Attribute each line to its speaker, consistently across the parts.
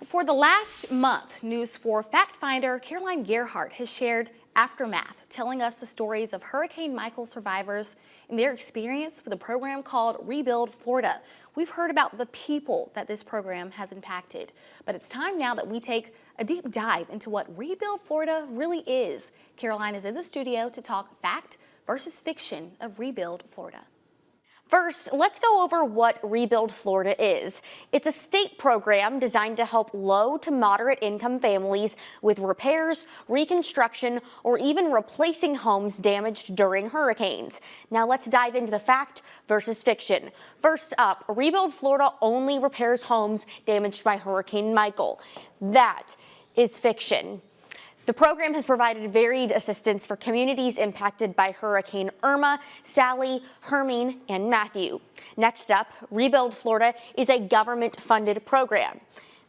Speaker 1: For the last month, News 4 fact finder Caroline Gerhart has shared Aftermath, telling us the stories of Hurricane Michael survivors and their experience with a program called Rebuild Florida. We've heard about the people that this program has impacted, but it's time now that we take a deep dive into what Rebuild Florida really is. Caroline is in the studio to talk fact versus fiction of Rebuild Florida.
Speaker 2: First, let's go over what Rebuild Florida is. It's a state program designed to help low to moderate income families with repairs, reconstruction, or even replacing homes damaged during hurricanes. Now let's dive into the fact versus fiction. First up, Rebuild Florida only repairs homes damaged by Hurricane Michael. That is fiction. The program has provided varied assistance for communities impacted by Hurricane Irma, Sally, Hermine, and Matthew. Next up, Rebuild Florida is a government-funded program.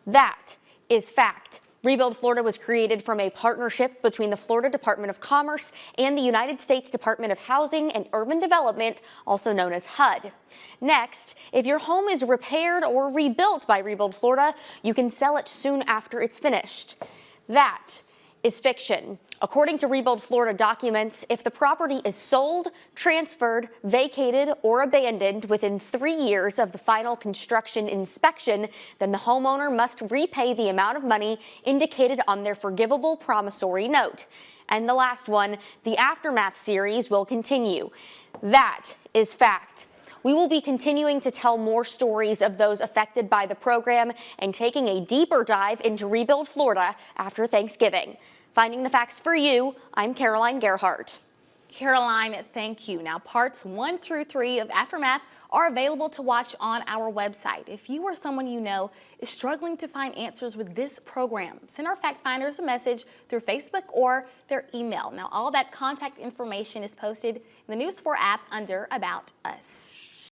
Speaker 2: That is fact. Rebuild Florida was created from a partnership between the Florida Department of Commerce and the United States Department of Housing and Urban Development, also known as HUD. Next, if your home is repaired or rebuilt by Rebuild Florida, you can sell it soon after it's finished. That is fiction. According to Rebuild Florida documents, if the property is sold, transferred, vacated, or abandoned within 3 years of the final construction inspection, then the homeowner must repay the amount of money indicated on their forgivable promissory note. And the last one, the Aftermath series will continue. That is fact. We will be continuing to tell more stories of those affected by the program and taking a deeper dive into Rebuild Florida after Thanksgiving. Finding the facts for you, I'm Caroline Gerhart.
Speaker 1: Caroline, thank you. Now, parts 1 through 3 of Aftermath are available to watch on our website. If you or someone you know is struggling to find answers with this program, send our fact finders a message through Facebook or their email. Now, all that contact information is posted in the News 4 app under About Us.